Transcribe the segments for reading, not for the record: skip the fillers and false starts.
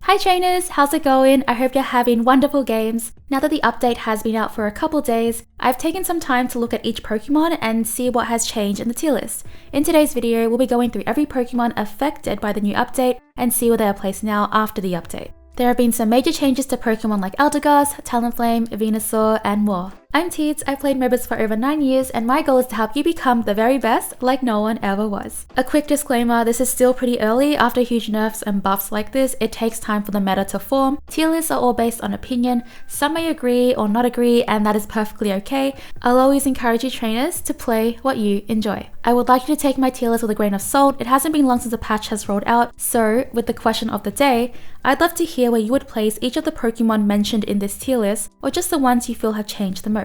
Hi trainers, how's it going? I hope you're having wonderful games. Now that the update has been out for a couple days, I've taken some time to look at each Pokemon and see what has changed in the tier list. In today's video, we'll be going through every Pokemon affected by the new update and see where they are placed now after the update. There have been some major changes to Pokemon like Eldegoss, Talonflame, Venusaur, and more. I'm Teeds, I've played MOBAs for over 9 years, and my goal is to help you become the very best like no one ever was. A quick disclaimer, this is still pretty early. After huge nerfs and buffs like this, it takes time for the meta to form. Tier lists are all based on opinion. Some may agree or not agree, and that is perfectly okay. I'll always encourage you trainers to play what you enjoy. I would like you to take my tier list with a grain of salt. It hasn't been long since the patch has rolled out, so with the question of the day, I'd love to hear where you would place each of the Pokemon mentioned in this tier list, or just the ones you feel have changed the most.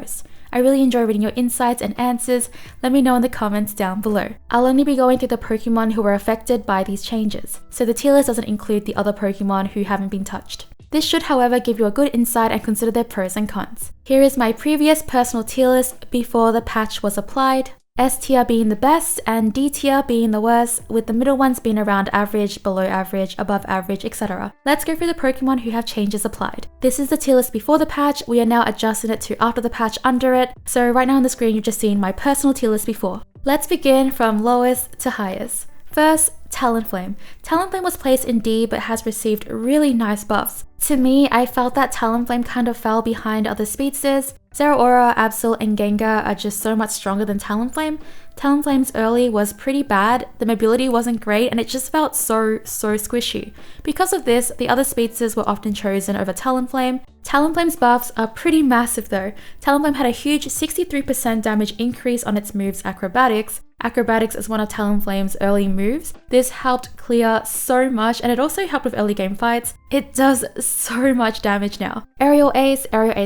I really enjoy reading your insights and answers. Let me know in the comments down below. I'll only be going through the Pokemon who were affected by these changes, so the tier list doesn't include the other Pokemon who haven't been touched. This should, however, give you a good insight and consider their pros and cons. Here is my previous personal tier list before the patch was applied. S tier being the best and D tier being the worst, with the middle ones being around average, below average, above average, etc. Let's go through the Pokemon who have changes applied. This is the tier list before the patch. We are now adjusting it to after the patch under it. So right now on the screen you've just seen my personal tier list before. Let's begin from lowest to highest. First, Talonflame. Talonflame was placed in D but has received really nice buffs. To me, I felt that Talonflame kind of fell behind other speedsters. Zeraora, Absol, and Gengar are just so much stronger than Talonflame. Talonflame's early was pretty bad, the mobility wasn't great, and it just felt so squishy. Because of this, the other speedsters were often chosen over Talonflame. Talonflame's buffs are pretty massive though. Talonflame had a huge 63% damage increase on its moves Acrobatics. Acrobatics is one of Talonflame's early moves. This helped clear so much, and it also helped with early game fights. It does so much damage now. Aerial Ace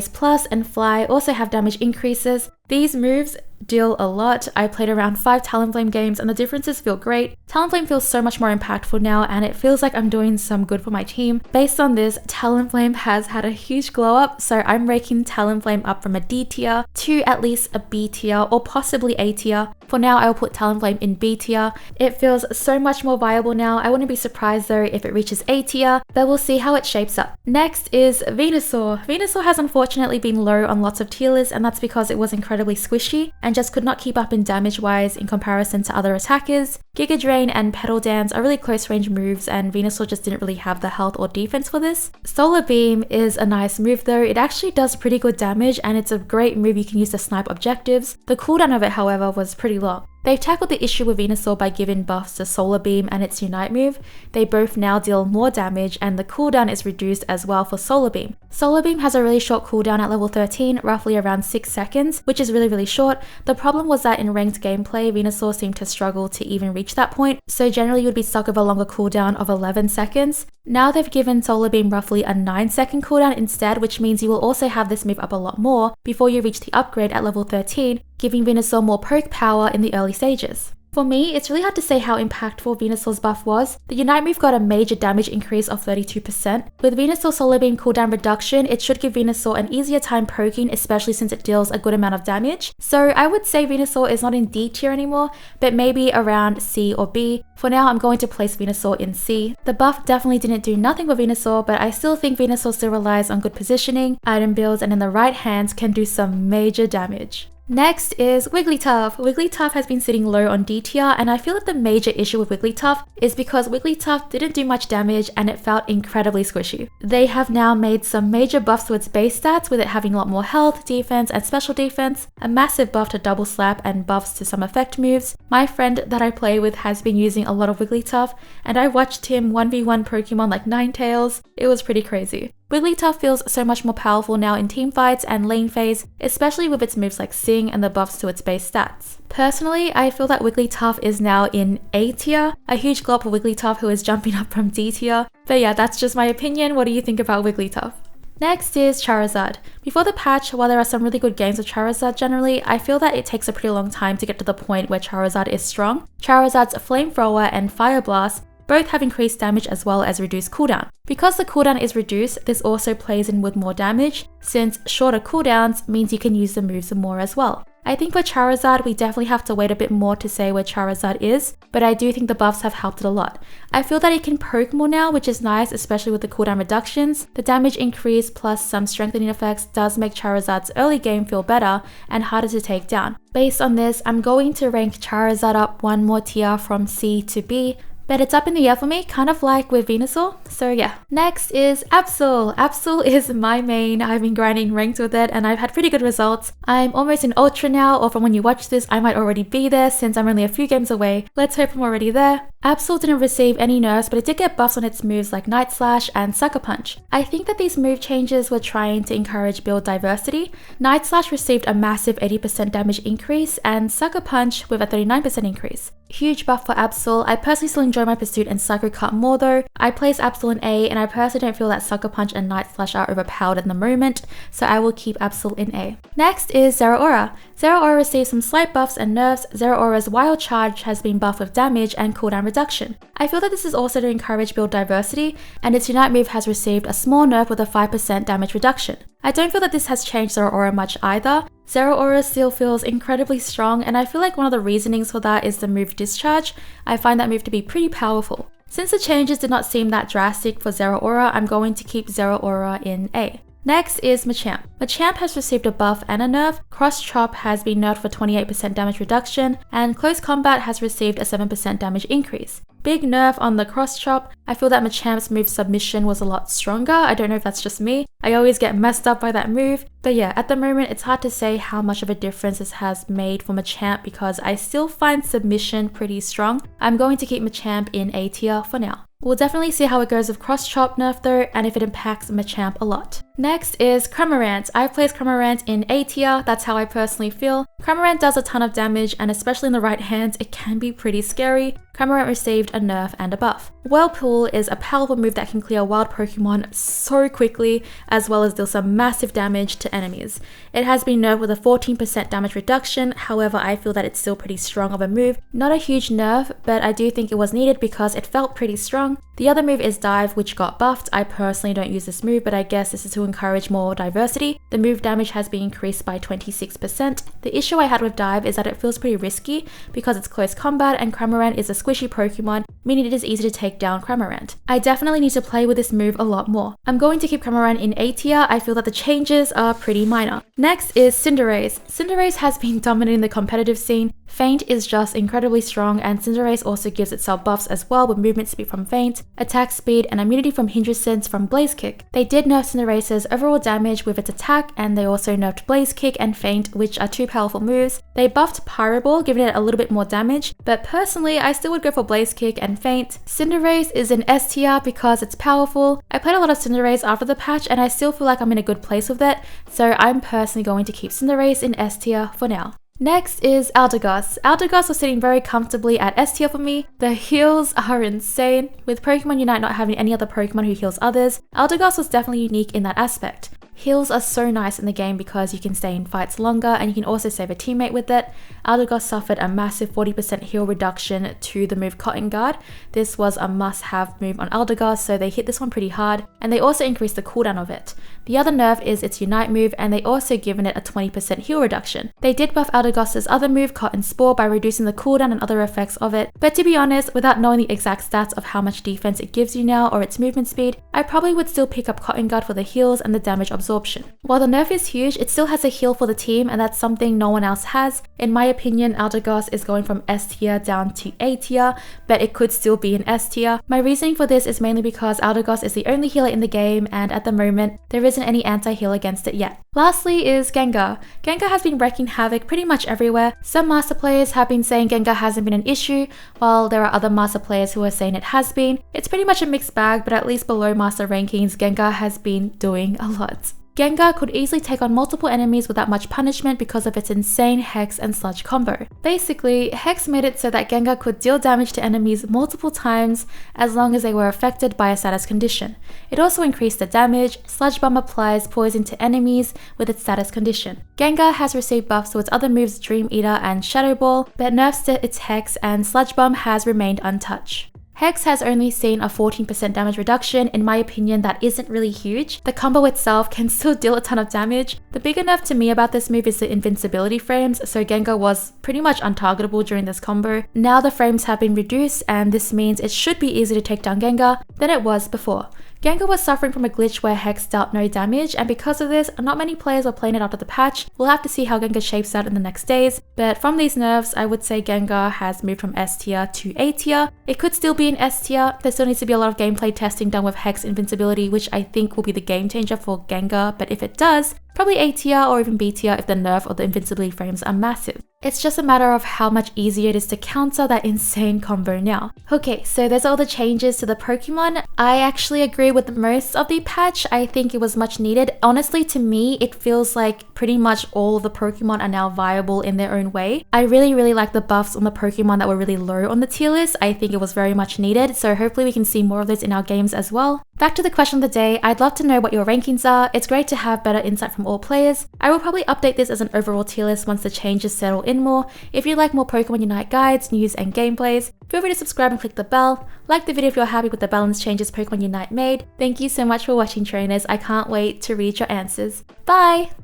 Plus, and Fly also have damage increases. These moves deal a lot. I played around 5 Talonflame games and the differences feel great. Talonflame feels so much more impactful now, and it feels like I'm doing some good for my team. Based on this, Talonflame has had a huge glow up, so I'm raking Talonflame up from a D tier to at least a B tier or possibly A tier. For now, I will put Talonflame in B tier. It feels so much more viable now. I wouldn't be surprised though if it reaches A tier, but we'll see how it shapes up. Next is Venusaur. Venusaur has unfortunately been low on lots of tier lists, and that's because it was incredibly squishy and just could not keep up in damage wise in comparison to other attackers. Giga Drain and Petal Dance are really close range moves, and Venusaur just didn't really have the health or defense for this. Solar Beam is a nice move though. It actually does pretty good damage, and it's a great move you can use to snipe objectives. The cooldown of it, however, was pretty long. They've tackled the issue with Venusaur by giving buffs to Solar Beam and its Unite move. They both now deal more damage, and the cooldown is reduced as well for Solar Beam. Solar Beam has a really short cooldown at level 13, roughly around 6 seconds, which is really short. The problem was that in ranked gameplay, Venusaur seemed to struggle to even reach that point, so generally you would be stuck with a longer cooldown of 11 seconds. Now they've given Solar Beam roughly a 9-second cooldown instead, which means you will also have this move up a lot more before you reach the upgrade at level 13, giving Venusaur more poke power in the early stages. For me, it's really hard to say how impactful Venusaur's buff was. The Unite move got a major damage increase of 32%. With Venusaur Solar Beam cooldown reduction, it should give Venusaur an easier time poking, especially since it deals a good amount of damage. So I would say Venusaur is not in D tier anymore, but maybe around C or B. For now, I'm going to place Venusaur in C. The buff definitely didn't do nothing with Venusaur, but I still think Venusaur still relies on good positioning, item builds, and in the right hands can do some major damage. Next is Wigglytuff. Wigglytuff has been sitting low on D tier, and I feel that the major issue with Wigglytuff is because Wigglytuff didn't do much damage and it felt incredibly squishy. They have now made some major buffs to its base stats, with it having a lot more health, defense, and special defense, a massive buff to Double Slap, and buffs to some effect moves. My friend that I play with has been using a lot of Wigglytuff, and I watched him 1v1 Pokemon like Ninetales. It was pretty crazy. Wigglytuff feels so much more powerful now in teamfights and lane phase, especially with its moves like Sing and the buffs to its base stats. Personally, I feel that Wigglytuff is now in A tier, a huge glow up for Wigglytuff who is jumping up from D tier. But yeah, that's just my opinion. What do you think about Wigglytuff? Next is Charizard. Before the patch, while there are some really good games with Charizard generally, I feel that it takes a pretty long time to get to the point where Charizard is strong. Charizard's Flamethrower and Fire Blast both have increased damage as well as reduced cooldown. Because the cooldown is reduced, this also plays in with more damage, since shorter cooldowns means you can use the moves more as well. I think for Charizard, we definitely have to wait a bit more to say where Charizard is, but I do think the buffs have helped it a lot. I feel that it can poke more now, which is nice, especially with the cooldown reductions. The damage increase plus some strengthening effects does make Charizard's early game feel better and harder to take down. Based on this, I'm going to rank Charizard up one more tier from C to B, but it's up in the air for me, kind of like with Venusaur. So yeah. Next is Absol. Absol is my main. I've been grinding ranked with it and I've had pretty good results. I'm almost in Ultra now, or from when you watch this, I might already be there since I'm only a few games away. Let's hope I'm already there. Absol didn't receive any nerfs, but it did get buffs on its moves like Night Slash and Sucker Punch. I think that these move changes were trying to encourage build diversity. Night Slash received a massive 80% damage increase and Sucker Punch with a 39% increase. Huge buff for Absol. I personally still enjoy my pursuit and Psycho Cut more though. I place Absol in A and I personally don't feel that Sucker Punch and Night Slash are overpowered in the moment, so I will keep Absol in A. Next is Zeraora. Zeraora received some slight buffs and nerfs. Zeraora's Wild Charge has been buffed with damage and cooldown reduction. I feel that this is also to encourage build diversity, and its Unite move has received a small nerf with a 5% damage reduction. I don't feel that this has changed Zeraora much either. Zeraora still feels incredibly strong, and I feel like one of the reasonings for that is the move Discharge. I find that move to be pretty powerful. Since the changes did not seem that drastic for Zeraora, I'm going to keep Zeraora in A. Next is Machamp. Machamp has received a buff and a nerf. Cross Chop has been nerfed for 28% damage reduction, and Close Combat has received a 7% damage increase. Big nerf on the Cross Chop. I feel that Machamp's move Submission was a lot stronger. I don't know if that's just me. I always get messed up by that move. But yeah, at the moment it's hard to say how much of a difference this has made for Machamp because I still find Submission pretty strong. I'm going to keep Machamp in A tier for now. We'll definitely see how it goes with Cross Chop nerf though, and if it impacts Machamp a lot. Next is Cramorant. I've placed Cramorant in A tier, that's how I personally feel. Cramorant does a ton of damage, and especially in the right hands, it can be pretty scary. Cramorant received a nerf and a buff. Whirlpool is a powerful move that can clear wild Pokemon so quickly, as well as deal some massive damage to enemies. It has been nerfed with a 14% damage reduction, however I feel that it's still pretty strong of a move. Not a huge nerf, but I do think it was needed because it felt pretty strong. The other move is Dive, which got buffed. I personally don't use this move, but I guess this is to encourage more diversity. The move damage has been increased by 26%. The issue I had with Dive is that it feels pretty risky because it's close combat and Cramorant is a squishy Pokemon, meaning it is easy to take down Cramorant. I definitely need to play with this move a lot more. I'm going to keep Cramorant in A tier. I feel that the changes are pretty minor. Next is Cinderace. Cinderace has been dominating the competitive scene. Feint is just incredibly strong, and Cinderace also gives itself buffs as well with movement speed from Feint, attack speed, and immunity from hindrances from Blaze Kick. They did nerf Cinderace's overall damage with its attack, and they also nerfed Blaze Kick and Feint, which are two powerful moves. They buffed Pyro Ball, giving it a little bit more damage, but personally I still would go for Blaze Kick and Feint. Cinderace is in S tier because it's powerful. I played a lot of Cinderace after the patch, and I still feel like I'm in a good place with it, so I'm personally going to keep Cinderace in S tier for now. Next is Eldegoss. Eldegoss was sitting very comfortably at S tier for me. The heals are insane. With Pokemon Unite not having any other Pokemon who heals others, Eldegoss was definitely unique in that aspect. Heals are so nice in the game because you can stay in fights longer and you can also save a teammate with it. Eldegoss suffered a massive 40% heal reduction to the move Cotton Guard. This was a must-have move on Eldegoss, so they hit this one pretty hard, and they also increased the cooldown of it. The other nerf is its Unite move, and they also given it a 20% heal reduction. They did buff Eldegoss's other move, Cotton Spore, by reducing the cooldown and other effects of it, but to be honest, without knowing the exact stats of how much defense it gives you now or its movement speed, I probably would still pick up Cotton Guard for the heals and the damage absorption. While the nerf is huge, it still has a heal for the team, and that's something no one else has. In my opinion, Eldegoss is going from S tier down to A tier, but it could still be in S tier. My reasoning for this is mainly because Eldegoss is the only healer in the game, and at the moment, there isn't any anti-heal against it yet. Lastly is Gengar. Gengar has been wreaking havoc pretty much everywhere. Some Master players have been saying Gengar hasn't been an issue, while there are other Master players who are saying it has been. It's pretty much a mixed bag, but at least below Master rankings, Gengar has been doing a lot. Gengar could easily take on multiple enemies without much punishment because of its insane Hex and Sludge combo. Basically, Hex made it so that Gengar could deal damage to enemies multiple times as long as they were affected by a status condition. It also increased the damage. Sludge Bomb applies poison to enemies with its status condition. Gengar has received buffs to its other moves Dream Eater and Shadow Ball, but nerfs to its Hex, and Sludge Bomb has remained untouched. Hex has only seen a 14% damage reduction. In my opinion, that isn't really huge. The combo itself can still deal a ton of damage. The big enough to me about this move is the invincibility frames, so Gengar was pretty much untargetable during this combo. Now the frames have been reduced, and this means it should be easier to take down Gengar than it was before. Gengar was suffering from a glitch where Hex dealt no damage, and because of this, not many players were playing it after the patch. We'll have to see how Gengar shapes out in the next days, but from these nerfs, I would say Gengar has moved from S tier to A tier. It could still be an S tier. There still needs to be a lot of gameplay testing done with Hex invincibility, which I think will be the game changer for Gengar, but if it does, probably A tier or even B tier if the nerf or the invincibility frames are massive. It's just a matter of how much easier it is to counter that insane combo now. Okay, so there's all the changes to the Pokemon. I actually agree with most of the patch. I think it was much needed. Honestly, to me, it feels like pretty much all of the Pokemon are now viable in their own way. I really like the buffs on the Pokemon that were really low on the tier list. I think it was very much needed, so hopefully we can see more of those in our games as well. Back to the question of the day, I'd love to know what your rankings are. It's great to have better insight from all players. I will probably update this as an overall tier list once the changes settle in more. If you like more Pokemon Unite guides, news and gameplays, feel free to subscribe and click the bell. Like the video if you're happy with the balance changes Pokemon Unite made. Thank you so much for watching, trainers. I can't wait to read your answers. Bye!